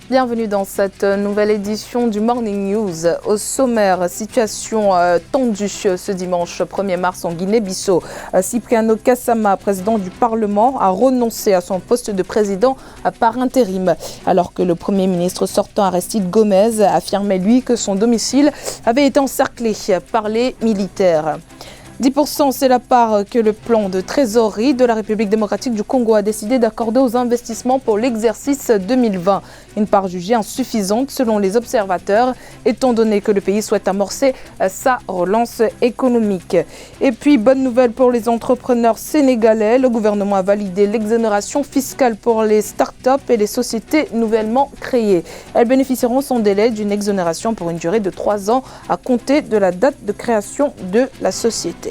Bienvenue dans cette nouvelle édition du Morning News. Au sommaire, situation tendue ce dimanche 1er mars en Guinée-Bissau. Cipriano Kassama, président du Parlement, a renoncé à son poste de président par intérim, alors que le Premier ministre sortant Aristide Gomez affirmait lui que son domicile avait été encerclé par les militaires. 10%, c'est la part que le plan de trésorerie de la République démocratique du Congo a décidé d'accorder aux investissements pour l'exercice 2020. Une part jugée insuffisante selon les observateurs, étant donné que le pays souhaite amorcer sa relance économique. Et puis, bonne nouvelle pour les entrepreneurs sénégalais. Le gouvernement a validé l'exonération fiscale pour les start-up et les sociétés nouvellement créées. Elles bénéficieront sans délai d'une exonération pour une durée de 3 ans à compter de la date de création de la société.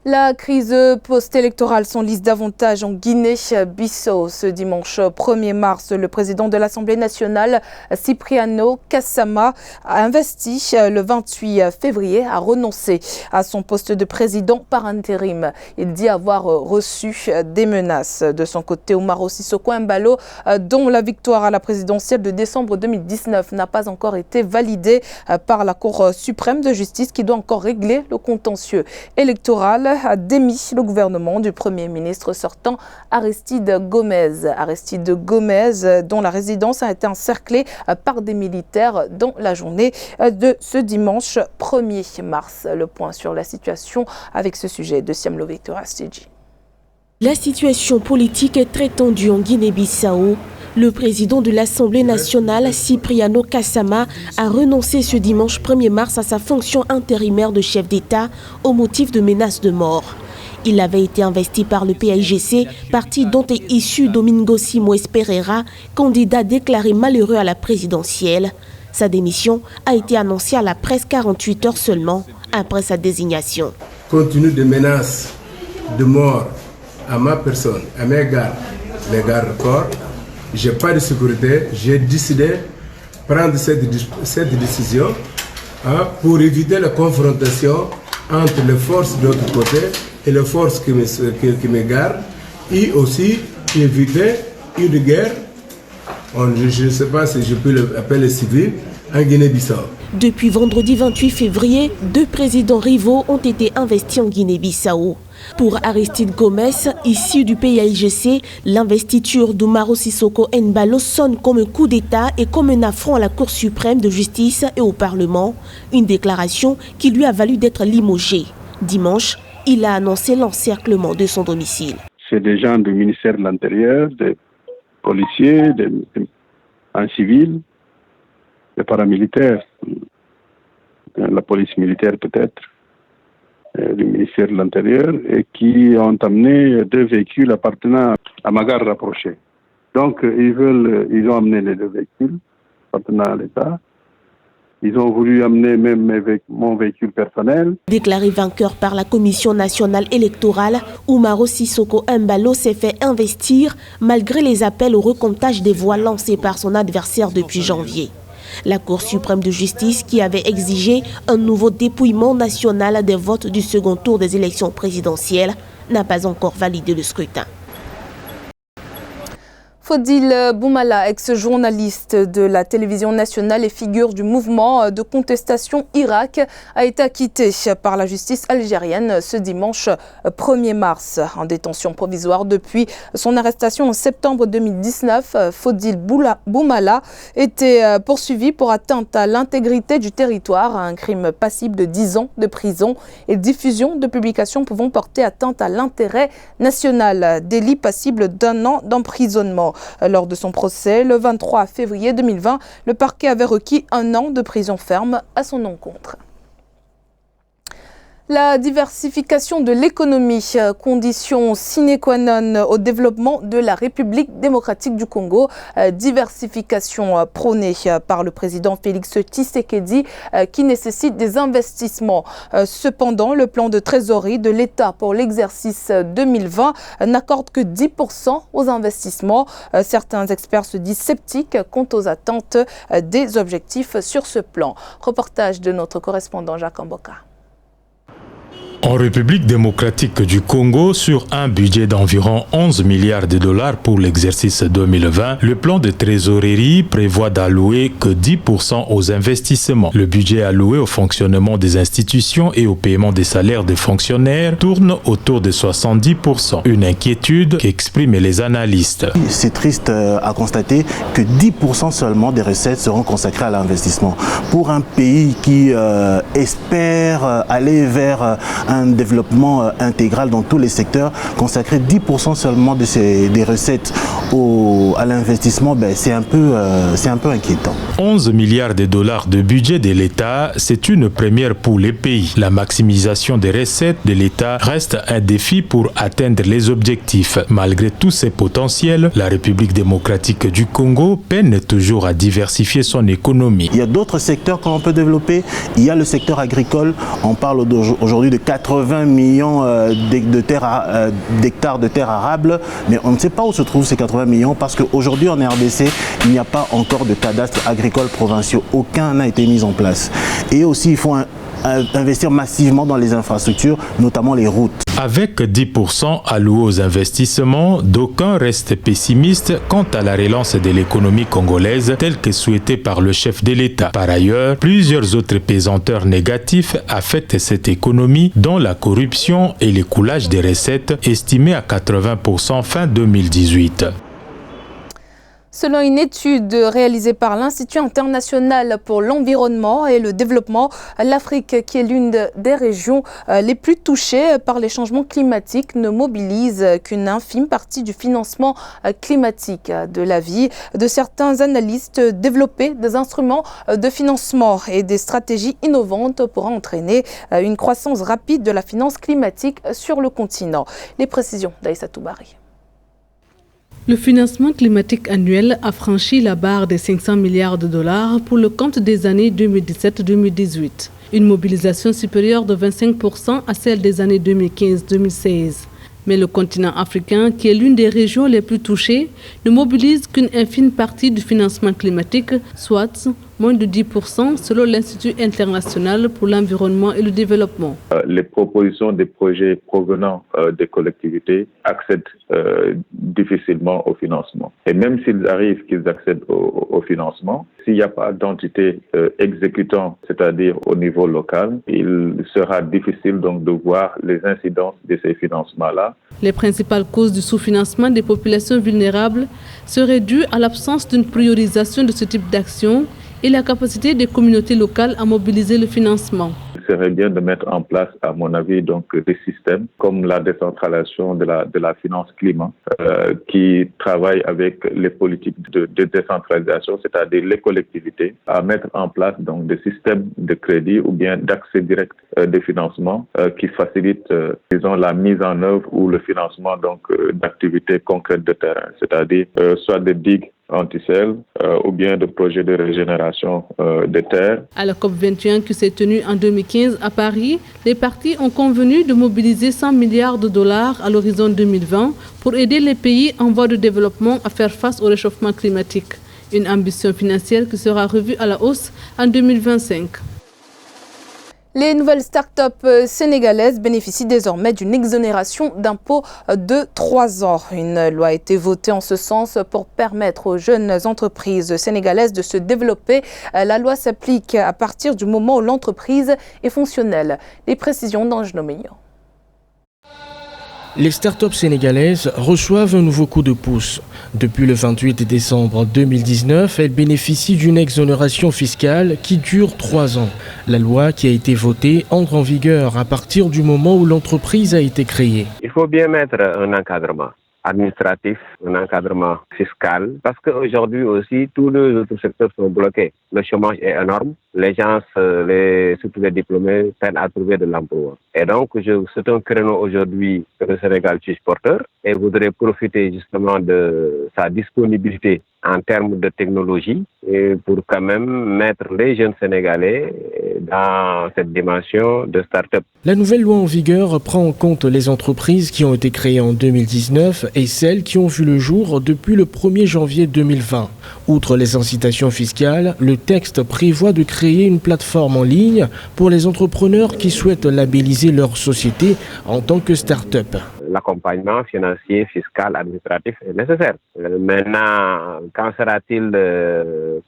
La crise post-électorale s'enlise davantage en Guinée-Bissau. Ce dimanche 1er mars, le président de l'Assemblée nationale, Cipriano Kassama, a investi le 28 février, a renoncé à son poste de président par intérim. Il dit avoir reçu des menaces. De son côté, Umaro Sissoco Embalo, dont la victoire à la présidentielle de décembre 2019 n'a pas encore été validée par la Cour suprême de justice qui doit encore régler le contentieux électoral, a démis le gouvernement du Premier ministre sortant Aristide Gomez. Aristide Gomez, dont la résidence a été encerclée par des militaires dans la journée de ce dimanche 1er mars. Le point sur la situation avec ce sujet de Siamlo Victor Astigi. La situation politique est très tendue en Guinée-Bissau. Le président de l'Assemblée nationale, Cipriano Kassama, a renoncé ce dimanche 1er mars à sa fonction intérimaire de chef d'État au motif de menaces de mort. Il avait été investi par le PAIGC, parti dont est issu Domingo Simoes Pereira, candidat déclaré malheureux à la présidentielle. Sa démission a été annoncée à la presse 48 heures seulement après sa désignation. Compte tenu des menaces de mort à ma personne, à mes gardes, les gardes-corps, je n'ai pas de sécurité, j'ai décidé de prendre cette décision pour éviter la confrontation entre les forces de l'autre côté et les forces qui me gardent, et aussi éviter une guerre, je ne sais pas si je peux l'appeler civile, en Guinée-Bissau. Depuis vendredi 28 février, 2 présidents rivaux ont été investis en Guinée-Bissau. Pour Aristide Gomez, issu du PAIGC, l'investiture d'Umaro Sissoco Embalo sonne comme un coup d'État et comme un affront à la Cour suprême de justice et au Parlement. Une déclaration qui lui a valu d'être limogé. Dimanche, il a annoncé l'encerclement de son domicile. C'est des gens du ministère de l'Intérieur, des policiers, en civil, des paramilitaires, la police militaire peut-être, du ministère de l'Intérieur, et qui ont amené 2 véhicules appartenant à ma gare rapprochée. Donc ils ont amené les 2 véhicules appartenant à l'État. Ils ont voulu amener même mon véhicule personnel. Déclaré vainqueur par la Commission nationale électorale, Umaro Sissoco Embalo s'est fait investir malgré les appels au recomptage des voix lancés par son adversaire depuis janvier. La Cour suprême de justice, qui avait exigé un nouveau dépouillement national des votes du second tour des élections présidentielles, n'a pas encore validé le scrutin. Fodil Boumala, ex-journaliste de la télévision nationale et figure du mouvement de contestation Irak, a été acquitté par la justice algérienne ce dimanche 1er mars. En détention provisoire depuis son arrestation en septembre 2019, Fodil Boumala était poursuivi pour atteinte à l'intégrité du territoire, un crime passible de 10 ans de prison et diffusion de publications pouvant porter atteinte à l'intérêt national, délit passible d'1 an d'emprisonnement. Lors de son procès, le 23 février 2020, le parquet avait requis 1 an de prison ferme à son encontre. La diversification de l'économie, condition sine qua non au développement de la République démocratique du Congo, diversification prônée par le président Félix Tshisekedi qui nécessite des investissements. Cependant, le plan de trésorerie de l'État pour l'exercice 2020 n'accorde que 10% aux investissements. Certains experts se disent sceptiques quant aux attentes des objectifs sur ce plan. Reportage de notre correspondant Jacques Amboka. En République démocratique du Congo, sur un budget d'environ 11 milliards de dollars pour l'exercice 2020, le plan de trésorerie prévoit d'allouer que 10% aux investissements. Le budget alloué au fonctionnement des institutions et au paiement des salaires des fonctionnaires tourne autour de 70%. Une inquiétude qu'expriment les analystes. C'est triste à constater que 10% seulement des recettes seront consacrées à l'investissement. Pour un pays qui espère aller vers un développement intégral dans tous les secteurs, consacrer 10% seulement des recettes à l'investissement, c'est un peu inquiétant. 11 milliards de dollars de budget de l'État, c'est une première pour les pays. La maximisation des recettes de l'État reste un défi pour atteindre les objectifs. Malgré tous ces potentiels, la République démocratique du Congo peine toujours à diversifier son économie. Il y a d'autres secteurs qu'on peut développer. Il y a le secteur agricole. On parle aujourd'hui de 80 millions d'hectares de terres arables, mais on ne sait pas où se trouvent ces 80 millions parce qu'aujourd'hui en RDC, il n'y a pas encore de cadastre agricole provinciaux. Aucun n'a été mis en place. Et aussi, il faut investir massivement dans les infrastructures, notamment les routes. Avec 10% alloués aux investissements, d'aucuns restent pessimistes quant à la relance de l'économie congolaise telle que souhaitée par le chef de l'État. Par ailleurs, plusieurs autres pesanteurs négatifs affectent cette économie, dont la corruption et l'écoulage des recettes estimés à 80% fin 2018. Selon une étude réalisée par l'Institut international pour l'environnement et le développement, l'Afrique, qui est l'une des régions les plus touchées par les changements climatiques, ne mobilise qu'une infime partie du financement climatique. De l'avis de certains analystes, développer des instruments de financement et des stratégies innovantes pourra entraîner une croissance rapide de la finance climatique sur le continent. Les précisions d'Aïssatou Bari. Le financement climatique annuel a franchi la barre des 500 milliards de dollars pour le compte des années 2017-2018. Une mobilisation supérieure de 25% à celle des années 2015-2016. Mais le continent africain, qui est l'une des régions les plus touchées, ne mobilise qu'une infime partie du financement climatique, soit moins de 10% selon l'Institut international pour l'environnement et le développement. Les propositions des projets provenant des collectivités accèdent difficilement au financement. Et même s'ils arrivent qu'ils accèdent au financement, s'il n'y a pas d'entité exécutant, c'est-à-dire au niveau local, il sera difficile donc de voir les incidences de ces financements-là. Les principales causes du sous-financement des populations vulnérables seraient dues à l'absence d'une priorisation de ce type d'action et la capacité des communautés locales à mobiliser le financement. Il serait bien de mettre en place, à mon avis, donc des systèmes comme la décentralisation de la finance climat qui travaillent avec les politiques de décentralisation, c'est-à-dire les collectivités, à mettre en place donc des systèmes de crédit ou bien d'accès direct des financements qui facilitent, disons, la mise en œuvre ou le financement donc d'activités concrètes de terrain, c'est-à-dire soit des digues anti-sel ou bien de projets de régénération des terres. À la COP21 qui s'est tenue en 2015 à Paris, les parties ont convenu de mobiliser 100 milliards de dollars à l'horizon 2020 pour aider les pays en voie de développement à faire face au réchauffement climatique. Une ambition financière qui sera revue à la hausse en 2025. Les nouvelles start-up sénégalaises bénéficient désormais d'une exonération d'impôt de 3 ans. Une loi a été votée en ce sens pour permettre aux jeunes entreprises sénégalaises de se développer. La loi s'applique à partir du moment où l'entreprise est fonctionnelle. Les précisions d'Ange Nomeillon. Les startups sénégalaises reçoivent un nouveau coup de pouce. Depuis le 28 décembre 2019, elles bénéficient d'une exonération fiscale qui dure 3 ans. La loi qui a été votée entre en vigueur à partir du moment où l'entreprise a été créée. Il faut bien mettre un encadrement administratif, un encadrement fiscal, parce qu'aujourd'hui aussi, tous les autres secteurs sont bloqués. Le chômage est énorme, les gens, surtout les diplômés, peinent à trouver de l'emploi. Et donc, c'est un créneau aujourd'hui que le Sénégal suis porteur et voudrait profiter justement de sa disponibilité en termes de technologie et pour quand même mettre les jeunes Sénégalais dans cette dimension de start-up. La nouvelle loi en vigueur prend en compte les entreprises qui ont été créées en 2019 et celles qui ont vu le jour depuis le 1er janvier 2020. Outre les incitations fiscales, le texte prévoit de créer une plateforme en ligne pour les entrepreneurs qui souhaitent labelliser leur société en tant que start-up. L'accompagnement financier, fiscal, administratif est nécessaire. Maintenant, quand sera-t-il,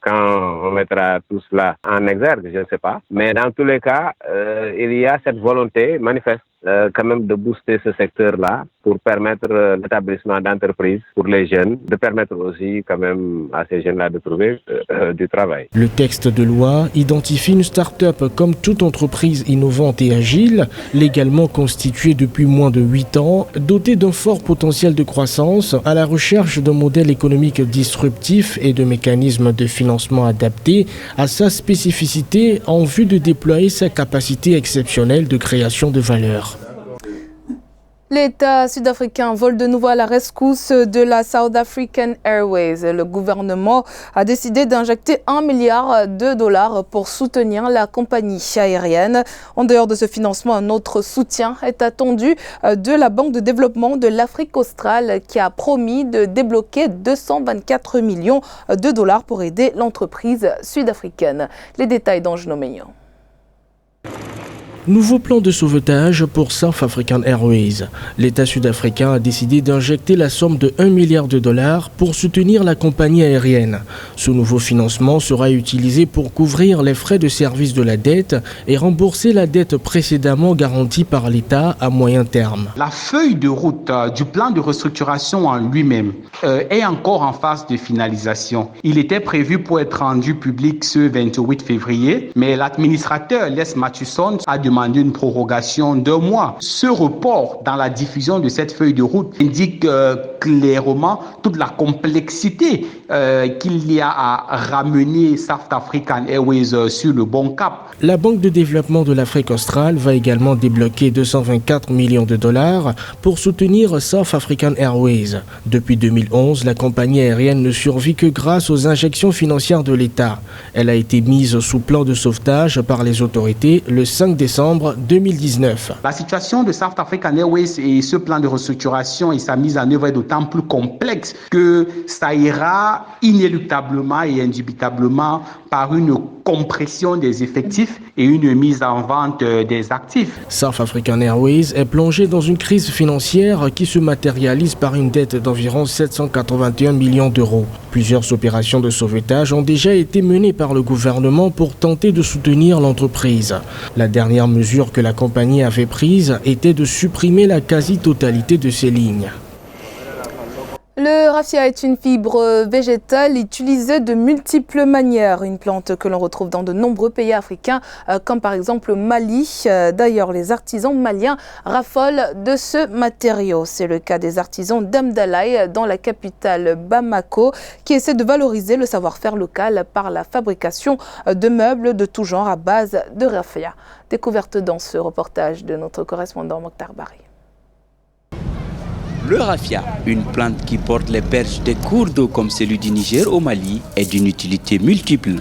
quand on mettra tout cela en exergue, je ne sais pas. Mais dans tous les cas, il y a cette volonté manifeste quand même de booster ce secteur-là pour permettre l'établissement d'entreprises pour les jeunes, de permettre aussi quand même à ces jeunes-là de trouver du travail. Le texte de loi identifie une start-up comme toute entreprise innovante et agile, légalement constituée depuis moins de 8 ans, dotée d'un fort potentiel de croissance, à la recherche d'un modèle économique disruptif et de mécanismes de financement adaptés à sa spécificité en vue de déployer sa capacité exceptionnelle de création de valeur. L'État sud-africain vole de nouveau à la rescousse de la South African Airways. Le gouvernement a décidé d'injecter $1 milliard pour soutenir la compagnie aérienne. En dehors de ce financement, un autre soutien est attendu de la Banque de développement de l'Afrique australe qui a promis de débloquer $224 millions pour aider l'entreprise sud-africaine. Les détails d'Ange Nomeignan. Nouveau plan de sauvetage pour South African Airways. L'État sud-africain a décidé d'injecter la somme de $1 milliard pour soutenir la compagnie aérienne. Ce nouveau financement sera utilisé pour couvrir les frais de service de la dette et rembourser la dette précédemment garantie par l'État à moyen terme. La feuille de route du plan de restructuration en lui-même est encore en phase de finalisation. Il était prévu pour être rendu public ce 28 février, mais l'administrateur Les Mathusson a demandé une prorogation d'1 mois. Ce report dans la diffusion de cette feuille de route indique clairement toute la complexité qu'il y a à ramener South African Airways sur le bon cap. La Banque de développement de l'Afrique australe va également débloquer $224 millions pour soutenir South African Airways. Depuis 2011, la compagnie aérienne ne survit que grâce aux injections financières de l'État. Elle a été mise sous plan de sauvetage par les autorités le 5 décembre 2019. La situation de South African Airways et ce plan de restructuration et sa mise en œuvre est d'autant plus complexe que ça ira inéluctablement et indubitablement par une compression des effectifs et une mise en vente des actifs. South African Airways est plongé dans une crise financière qui se matérialise par une dette d'environ 781 millions d'euros. Plusieurs opérations de sauvetage ont déjà été menées par le gouvernement pour tenter de soutenir l'entreprise. La dernière mesure que la compagnie avait prise était de supprimer la quasi-totalité de ses lignes. Le raffia est une fibre végétale utilisée de multiples manières, une plante que l'on retrouve dans de nombreux pays africains, comme par exemple au Mali. D'ailleurs, les artisans maliens raffolent de ce matériau. C'est le cas des artisans d'Amdalaï dans la capitale Bamako, qui essaient de valoriser le savoir-faire local par la fabrication de meubles de tout genre à base de raffia. Découverte dans ce reportage de notre correspondant Mokhtar Bari. Le raffia, une plante qui porte les berges des cours d'eau comme celui du Niger au Mali, est d'une utilité multiple.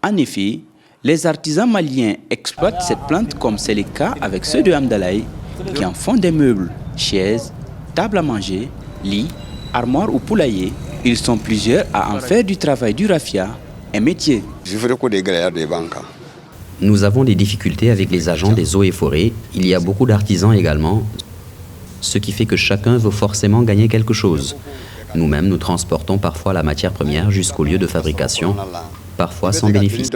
En effet, les artisans maliens exploitent cette plante comme c'est le cas avec ceux de Amdalaï, qui en font des meubles, chaises, tables à manger, lits, armoires ou poulaillers. Ils sont plusieurs à en faire du travail du raffia un métier. Nous avons des difficultés avec les agents des eaux et forêts. Il y a beaucoup d'artisans également, ce qui fait que chacun veut forcément gagner quelque chose. Nous-mêmes, nous transportons parfois la matière première jusqu'au lieu de fabrication, parfois sans bénéfice.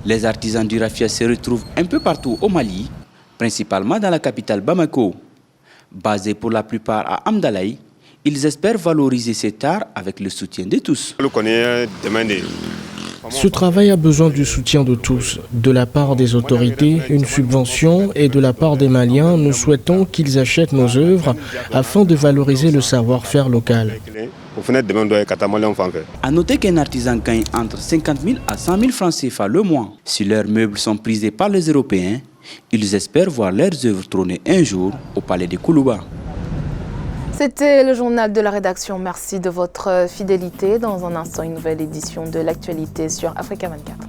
Les artisans du raffia se retrouvent un peu partout au Mali, principalement dans la capitale Bamako. Basés pour la plupart à Amdalaï, ils espèrent valoriser cet art avec le soutien de tous. Ce travail a besoin du soutien de tous. De la part des autorités, une subvention, et de la part des Maliens, nous souhaitons qu'ils achètent nos œuvres afin de valoriser le savoir-faire local. A noter qu'un artisan gagne entre 50 000 à 100 000 francs CFA le mois. Si leurs meubles sont prisés par les Européens, ils espèrent voir leurs œuvres trôner un jour au palais de Koulouba. C'était le journal de la rédaction. Merci de votre fidélité. Dans un instant, une nouvelle édition de l'actualité sur Africa 24.